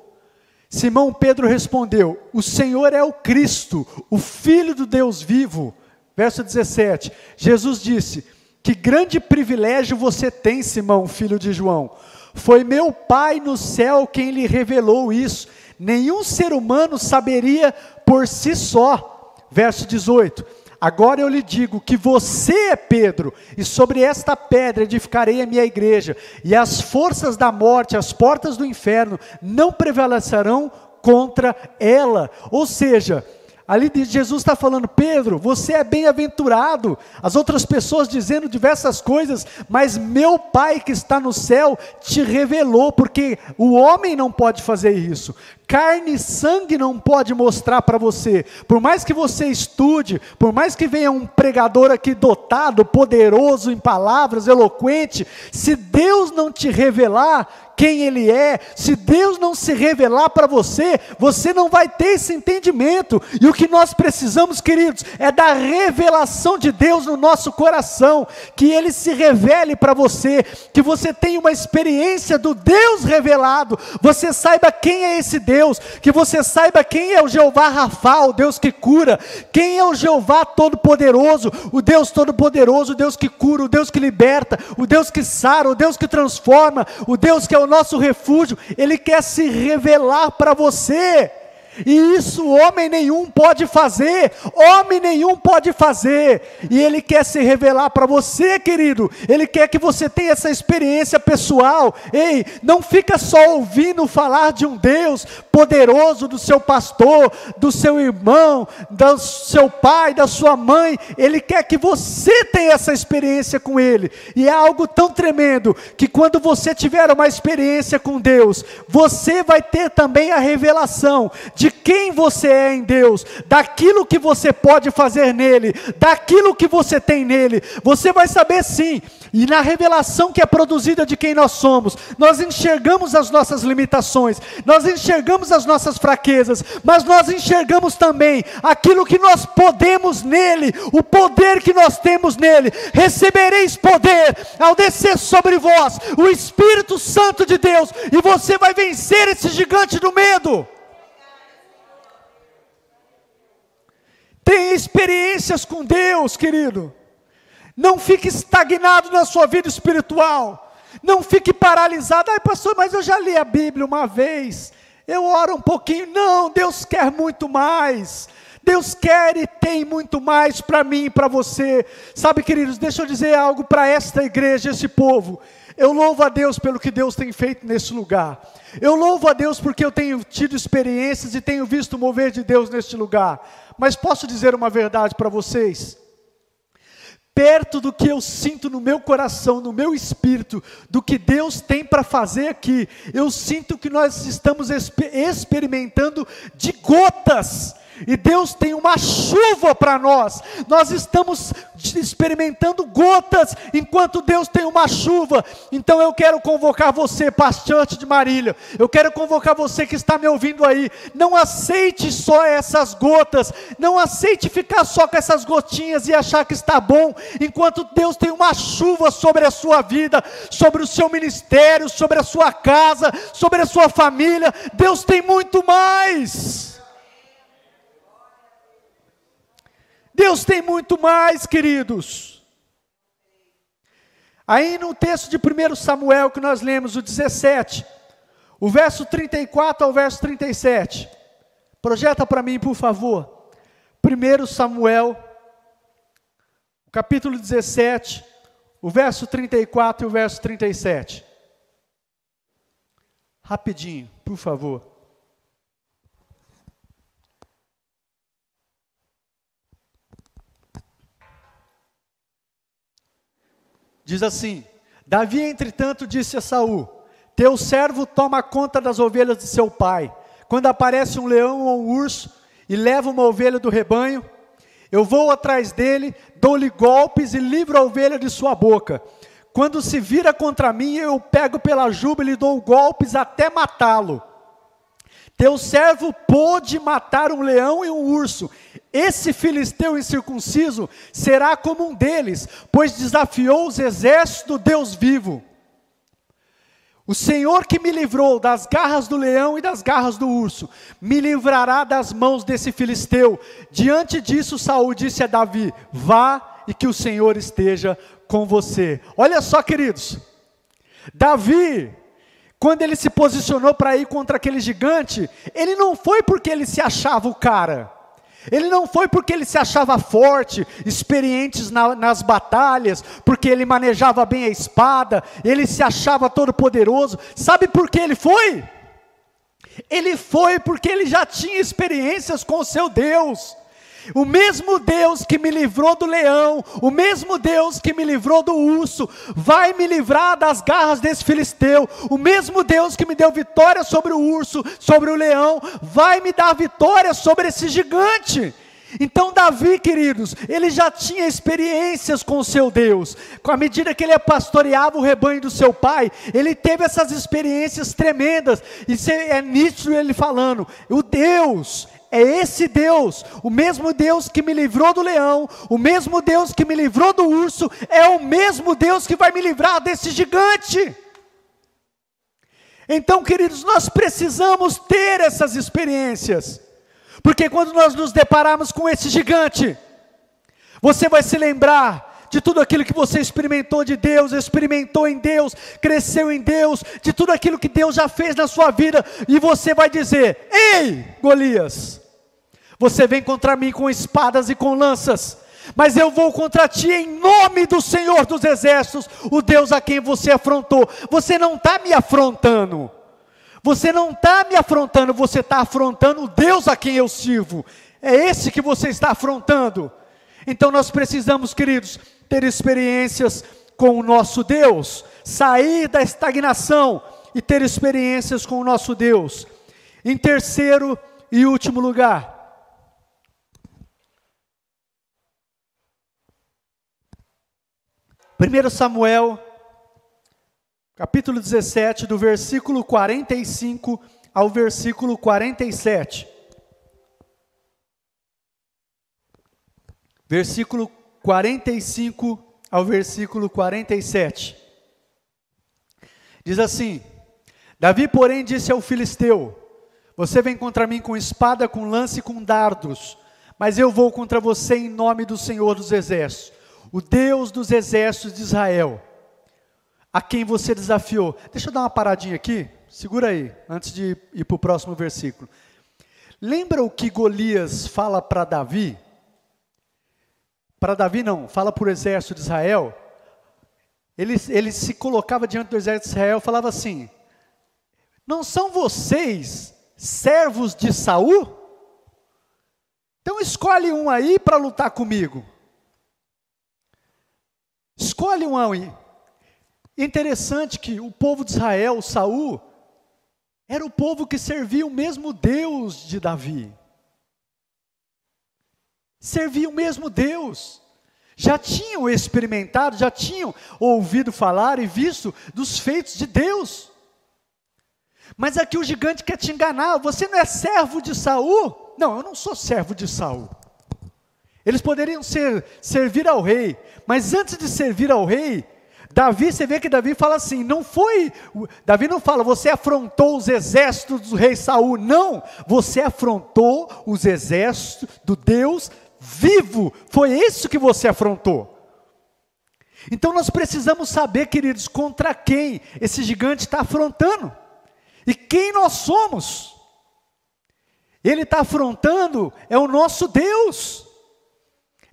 A: Simão Pedro respondeu, o Senhor é o Cristo, o Filho do Deus vivo. Verso 17, Jesus disse, que grande privilégio você tem, Simão, filho de João. Foi meu Pai no céu quem lhe revelou isso. Nenhum ser humano saberia por si só. Verso 18, agora eu lhe digo que você é Pedro, e sobre esta pedra edificarei a minha igreja, e as forças da morte, as portas do inferno, não prevalecerão contra ela. Ou seja, ali Jesus está falando: Pedro, você é bem-aventurado. As outras pessoas dizendo diversas coisas, mas meu Pai que está no céu te revelou, porque o homem não pode fazer isso. Carne e sangue não pode mostrar para você. Por mais que você estude, por mais que venha um pregador aqui dotado, poderoso em palavras, eloquente, se Deus não te revelar quem Ele é, se Deus não se revelar para você, você não vai ter esse entendimento. E o que nós precisamos, queridos, é da revelação de Deus no nosso coração, que Ele se revele para você, que você tenha uma experiência do Deus revelado, você saiba quem é esse Deus, que você saiba quem é o Jeová Rafa, o Deus que cura, quem é o Jeová Todo-Poderoso, o Deus Todo-Poderoso, o Deus que cura, o Deus que liberta, o Deus que sara, o Deus que transforma, o Deus que é o nosso refúgio. Ele quer se revelar para você, e isso homem nenhum pode fazer, e Ele quer se revelar para você, querido. Ele quer que você tenha essa experiência pessoal. Ei, não fica só ouvindo falar de um Deus poderoso, do seu pastor, do seu irmão, do seu pai, da sua mãe. Ele quer que você tenha essa experiência com Ele, e é algo tão tremendo, que quando você tiver uma experiência com Deus, você vai ter também a revelação de quem você é em Deus, daquilo que você pode fazer nele, daquilo que você tem nele. Você vai saber sim, e na revelação que é produzida de quem nós somos, nós enxergamos as nossas limitações, nós enxergamos as nossas fraquezas, mas nós enxergamos também aquilo que nós podemos nele, o poder que nós temos nele. Recebereis poder ao descer sobre vós o Espírito Santo de Deus, e você vai vencer esse gigante do medo. Tenha experiências com Deus, querido. Não fique estagnado na sua vida espiritual. Não fique paralisado. Ai, pastor, mas eu já li a Bíblia uma vez. Eu oro um pouquinho. Não, Deus quer muito mais. Deus quer e tem muito mais para mim e para você. Sabe, queridos, deixa eu dizer algo para esta igreja, esse povo. Eu louvo a Deus pelo que Deus tem feito nesse lugar. Eu louvo a Deus porque eu tenho tido experiências e tenho visto o mover de Deus neste lugar. Mas posso dizer uma verdade para vocês? Perto do que eu sinto no meu coração, no meu espírito, do que Deus tem para fazer aqui, eu sinto que nós estamos experimentando de gotas. E Deus tem uma chuva para nós. Nós estamos experimentando gotas, enquanto Deus tem uma chuva. Então eu quero convocar você, pastante de Marília, eu quero convocar você que está me ouvindo aí. Não aceite só essas gotas, não aceite ficar só com essas gotinhas e achar que está bom, enquanto Deus tem uma chuva sobre a sua vida, sobre o seu ministério, sobre a sua casa, sobre a sua família. Deus tem muito mais. Deus tem muito mais, queridos. Aí no texto de 1 Samuel que nós lemos, o 17, o verso 34 ao verso 37. Projeta para mim, por favor. 1 Samuel, capítulo 17, o verso 34 e o verso 37. Rapidinho, por favor. Diz assim: Davi, entretanto, disse a Saul: teu servo toma conta das ovelhas de seu pai. Quando aparece um leão ou um urso e leva uma ovelha do rebanho, eu vou atrás dele, dou-lhe golpes e livro a ovelha de sua boca. Quando se vira contra mim, eu pego pela juba e lhe dou golpes até matá-lo. Teu servo pôde matar um leão e um urso. Esse filisteu incircunciso será como um deles, pois desafiou os exércitos do Deus vivo. O Senhor que me livrou das garras do leão e das garras do urso, me livrará das mãos desse filisteu. Diante disso, Saul disse a Davi: vá e que o Senhor esteja com você. Olha só, queridos, Davi, quando ele se posicionou para ir contra aquele gigante, ele não foi porque ele se achava o cara. Ele não foi porque ele se achava forte, experiente nas batalhas, porque ele manejava bem a espada, ele se achava todo poderoso. Sabe por que ele foi? Ele foi porque ele já tinha experiências com o seu Deus. O mesmo Deus que me livrou do leão, o mesmo Deus que me livrou do urso, vai me livrar das garras desse filisteu. O mesmo Deus que me deu vitória sobre o urso, sobre o leão, vai me dar vitória sobre esse gigante. Então Davi, queridos, ele já tinha experiências com o seu Deus. Com a medida que ele pastoreava o rebanho do seu pai, ele teve essas experiências tremendas. E é nítido ele falando, o Deus é esse Deus, o mesmo Deus que me livrou do leão, o mesmo Deus que me livrou do urso, é o mesmo Deus que vai me livrar desse gigante. Então, queridos, nós precisamos ter essas experiências, porque quando nós nos depararmos com esse gigante, você vai se lembrar de tudo aquilo que você experimentou de Deus, experimentou em Deus, cresceu em Deus, de tudo aquilo que Deus já fez na sua vida, e você vai dizer, ei, Golias, você vem contra mim com espadas e com lanças, mas eu vou contra ti em nome do Senhor dos Exércitos, o Deus a quem você afrontou. Você não está me afrontando, você não está me afrontando, você está afrontando o Deus a quem eu sirvo, é esse que você está afrontando. Então nós precisamos, queridos, ter experiências com o nosso Deus, sair da estagnação e ter experiências com o nosso Deus. Em terceiro e último lugar, 1 Samuel, capítulo 17, do versículo 45 ao versículo 47. Versículo 45 ao versículo 47. Diz assim: Davi, porém, disse ao filisteu: você vem contra mim com espada, com lança e com dardos, mas eu vou contra você em nome do Senhor dos Exércitos, o Deus dos exércitos de Israel, a quem você desafiou. Deixa eu dar uma paradinha aqui, segura aí, antes de ir para o próximo versículo. Lembra o que Golias fala para Davi? Para Davi não, fala para o exército de Israel. Ele se colocava diante do exército de Israel e falava assim: não são vocês servos de Saul? Então escolhe um aí para lutar comigo. Escolhe um aí. Interessante que o povo de Israel, Saul, era o povo que servia o mesmo Deus de Davi. Servia o mesmo Deus. Já tinham experimentado, já tinham ouvido falar e visto dos feitos de Deus. Mas aqui o gigante quer te enganar. Você não é servo de Saul? Não, eu não sou servo de Saul. Eles poderiam servir ao rei, mas antes de servir ao rei, Davi, você vê que Davi fala assim, Davi não fala, você afrontou os exércitos do rei Saul, não, você afrontou os exércitos do Deus vivo, foi isso que você afrontou. Então nós precisamos saber, queridos, contra quem esse gigante está afrontando, e quem nós somos. Ele está afrontando, é o nosso Deus,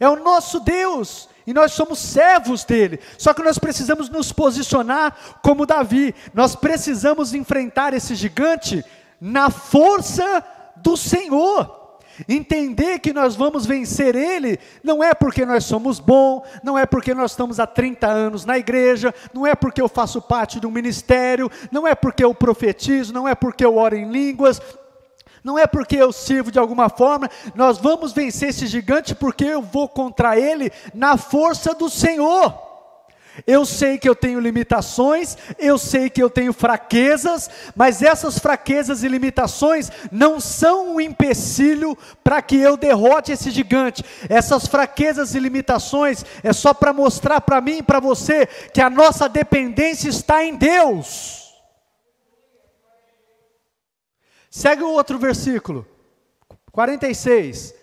A: é o nosso Deus, e nós somos servos dele. Só que nós precisamos nos posicionar como Davi. Nós precisamos enfrentar esse gigante na força do Senhor. Entender que nós vamos vencer ele, não é porque nós somos bons, não é porque nós estamos há 30 anos na igreja, não é porque eu faço parte de um ministério, não é porque eu profetizo, não é porque eu oro em línguas, não é porque eu sirvo de alguma forma. Nós vamos vencer esse gigante porque eu vou contra ele na força do Senhor. Eu sei que eu tenho limitações, eu sei que eu tenho fraquezas, mas essas fraquezas e limitações não são um empecilho para que eu derrote esse gigante. Essas fraquezas e limitações é só para mostrar para mim e para você que a nossa dependência está em Deus. Segue o outro versículo, 46.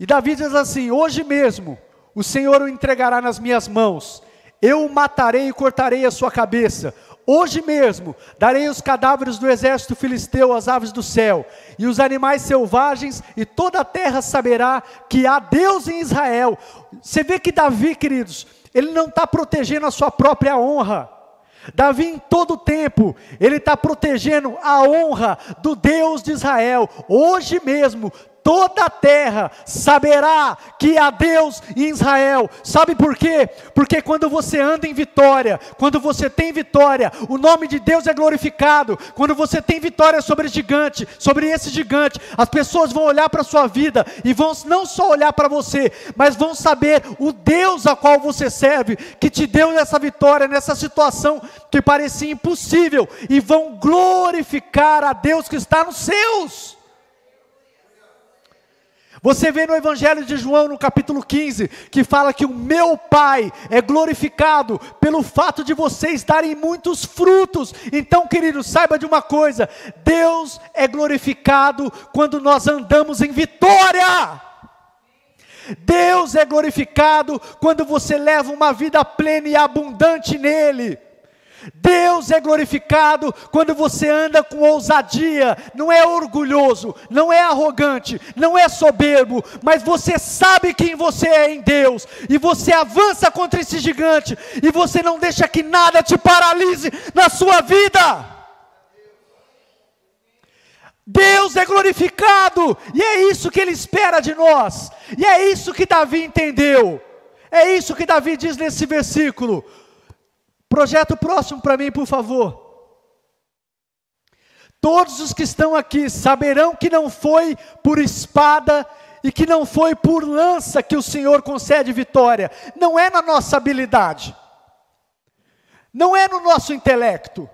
A: E Davi diz assim: hoje mesmo o Senhor o entregará nas minhas mãos, eu o matarei e cortarei a sua cabeça. Hoje mesmo darei os cadáveres do exército filisteu às aves do céu, e os animais selvagens, e toda a terra saberá que há Deus em Israel. Você vê que Davi, queridos, ele não está protegendo a sua própria honra. Davi em todo tempo, ele está protegendo a honra do Deus de Israel. Hoje mesmo, toda a terra saberá que há Deus em Israel. Sabe por quê? Porque quando você anda em vitória, quando você tem vitória, o nome de Deus é glorificado. Quando você tem vitória sobre esse gigante, as pessoas vão olhar para a sua vida e vão não só olhar para você, mas vão saber o Deus a qual você serve, que te deu essa vitória nessa situação que parecia impossível, e vão glorificar a Deus que está nos céus. Você vê no Evangelho de João, no capítulo 15, que fala que o meu Pai é glorificado pelo fato de vocês darem muitos frutos. Então, querido, saiba de uma coisa: Deus é glorificado quando nós andamos em vitória. Deus é glorificado quando você leva uma vida plena e abundante nele. Deus é glorificado quando você anda com ousadia, não é orgulhoso, não é arrogante, não é soberbo, mas você sabe quem você é em Deus, e você avança contra esse gigante, e você não deixa que nada te paralise na sua vida. Deus é glorificado, e é isso que Ele espera de nós, e é isso que Davi entendeu, é isso que Davi diz nesse versículo. Projeta o próximo para mim, por favor. Todos os que estão aqui saberão que não foi por espada e que não foi por lança que o Senhor concede vitória. Não é na nossa habilidade, não é no nosso intelecto,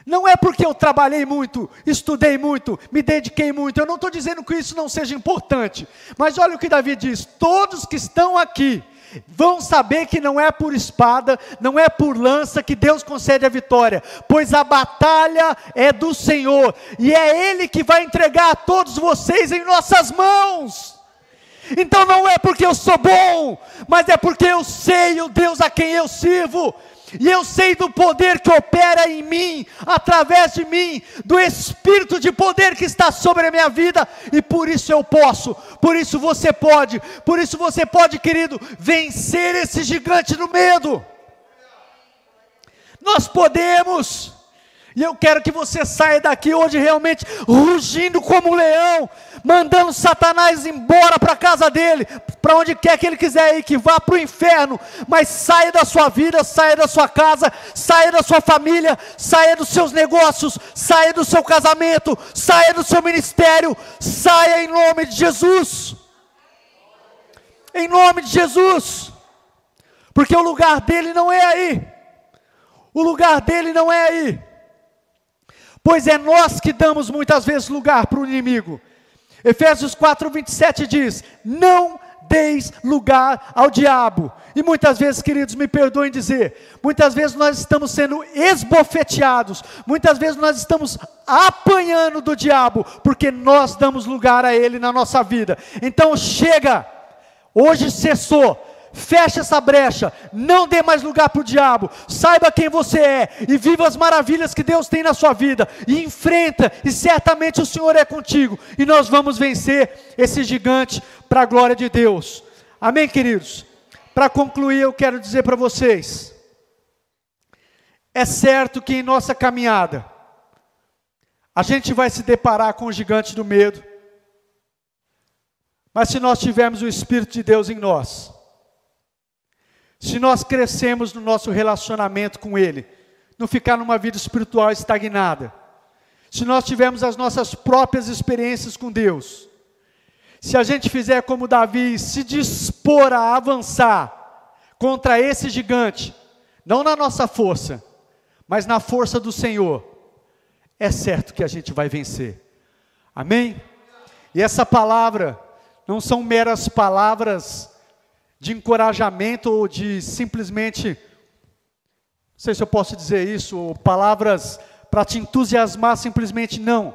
A: não é porque eu trabalhei muito, estudei muito, me dediquei muito. Eu não estou dizendo que isso não seja importante, mas olha o que Davi diz: todos que estão aqui vão saber que não é por espada, não é por lança que Deus concede a vitória, pois a batalha é do Senhor, e é Ele que vai entregar a todos vocês em nossas mãos. Então não é porque eu sou bom, mas é porque eu sei o Deus a quem eu sirvo, e eu sei do poder que opera em mim, através de mim, do Espírito de poder que está sobre a minha vida, e por isso eu posso, por isso você pode, querido, vencer esse gigante do medo. Nós podemos, e eu quero que você saia daqui hoje realmente rugindo como um leão, mandando Satanás embora para a casa dele, para onde quer que ele quiser ir, que vá para o inferno, mas saia da sua vida, saia da sua casa, saia da sua família, saia dos seus negócios, saia do seu casamento, saia do seu ministério, saia em nome de Jesus, em nome de Jesus, porque o lugar dele não é aí, o lugar dele não é aí, pois é nós que damos muitas vezes lugar para o inimigo. Efésios 4:27 diz: não deis lugar ao diabo. E muitas vezes, queridos, me perdoem dizer, muitas vezes nós estamos sendo esbofeteados, muitas vezes nós estamos apanhando do diabo, porque nós damos lugar a ele na nossa vida. Então chega, hoje cessou, fecha essa brecha, não dê mais lugar para o diabo, saiba quem você é, e viva as maravilhas que Deus tem na sua vida, e enfrenta, e certamente o Senhor é contigo, e nós vamos vencer esse gigante, para a glória de Deus, amém, queridos? Para concluir, eu quero dizer para vocês, é certo que em nossa caminhada, a gente vai se deparar com o gigante do medo, mas se nós tivermos o Espírito de Deus em nós, se nós crescemos no nosso relacionamento com Ele, não ficar numa vida espiritual estagnada, se nós tivermos as nossas próprias experiências com Deus, se a gente fizer como Davi, se dispor a avançar contra esse gigante, não na nossa força, mas na força do Senhor, é certo que a gente vai vencer, amém? E essa palavra, não são meras palavras de encorajamento ou de simplesmente, não sei se eu posso dizer isso, ou palavras para te entusiasmar simplesmente, não.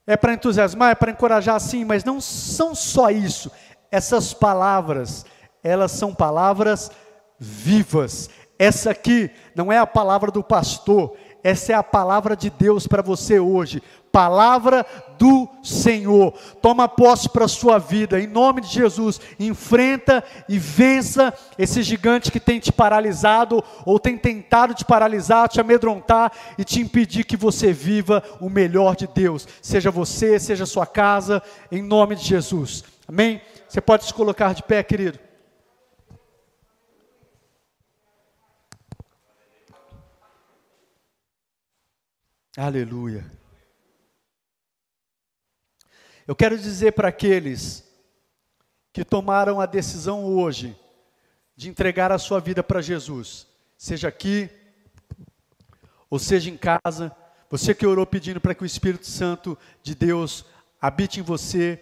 A: É para entusiasmar, é para encorajar sim, mas não são só isso. Essas palavras, elas são palavras vivas. Essa aqui não é a palavra do pastor, essa é a palavra de Deus para você hoje. Palavra do Senhor. Toma posse para a sua vida, em nome de Jesus. Enfrenta e vença esse gigante que tem te paralisado, ou tem tentado te paralisar, te amedrontar e te impedir que você viva o melhor de Deus. Seja você, seja a sua casa, em nome de Jesus. Amém? Você pode se colocar de pé, querido. Aleluia. Eu quero dizer para aqueles que tomaram a decisão hoje de entregar a sua vida para Jesus, seja aqui, ou seja em casa, você que orou pedindo para que o Espírito Santo de Deus habite em você,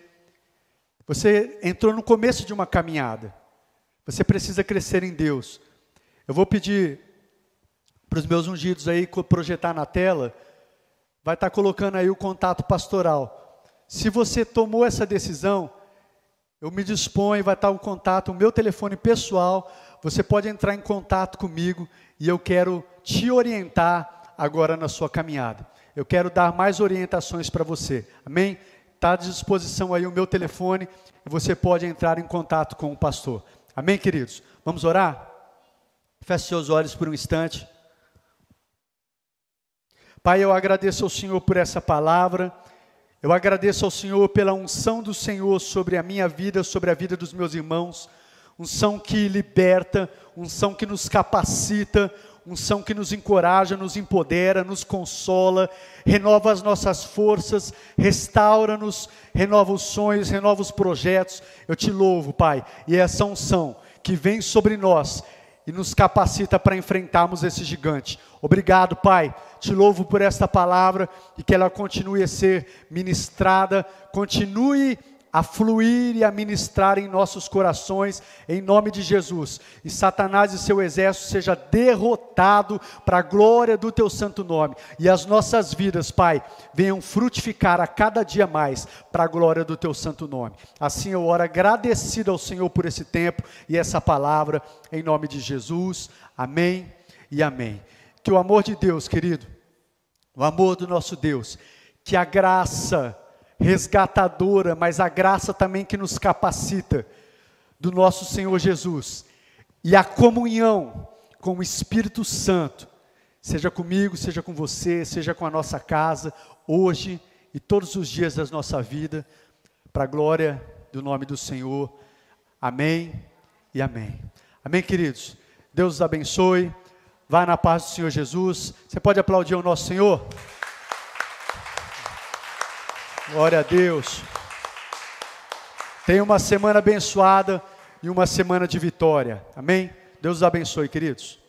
A: você entrou no começo de uma caminhada, você precisa crescer em Deus. Eu vou pedir para os meus ungidos aí projetar na tela, vai estar colocando aí o contato pastoral. Se você tomou essa decisão, eu me disponho, vai estar o contato, o meu telefone pessoal, você pode entrar em contato comigo e eu quero te orientar agora na sua caminhada. Eu quero dar mais orientações para você, amém? Está à disposição aí o meu telefone e você pode entrar em contato com o pastor. Amém, queridos? Vamos orar? Feche seus olhos por um instante. Pai, eu agradeço ao Senhor por essa palavra. Eu agradeço ao Senhor pela unção do Senhor sobre a minha vida, sobre a vida dos meus irmãos. Unção que liberta, unção que nos capacita, unção que nos encoraja, nos empodera, nos consola, renova as nossas forças, restaura-nos, renova os sonhos, renova os projetos. Eu te louvo, Pai, e essa unção que vem sobre nós e nos capacita para enfrentarmos esse gigante. Obrigado, Pai, te louvo por esta palavra e que ela continue a ser ministrada, continue a fluir e a ministrar em nossos corações, em nome de Jesus. E Satanás e seu exército seja derrotado para a glória do teu santo nome. E as nossas vidas, Pai, venham frutificar a cada dia mais para a glória do teu santo nome. Assim eu oro agradecido ao Senhor por esse tempo e essa palavra, em nome de Jesus. Amém e amém. Que o amor de Deus, querido, o amor do nosso Deus, que a graça resgatadora, mas a graça também que nos capacita, do nosso Senhor Jesus, e a comunhão com o Espírito Santo, seja comigo, seja com você, seja com a nossa casa, hoje e todos os dias da nossa vida, para a glória do nome do Senhor. Amém e amém. Amém, queridos? Deus os abençoe. Vá na paz do Senhor Jesus. Você pode aplaudir o nosso Senhor? Glória a Deus. Tenha uma semana abençoada e uma semana de vitória. Amém? Deus os abençoe, queridos.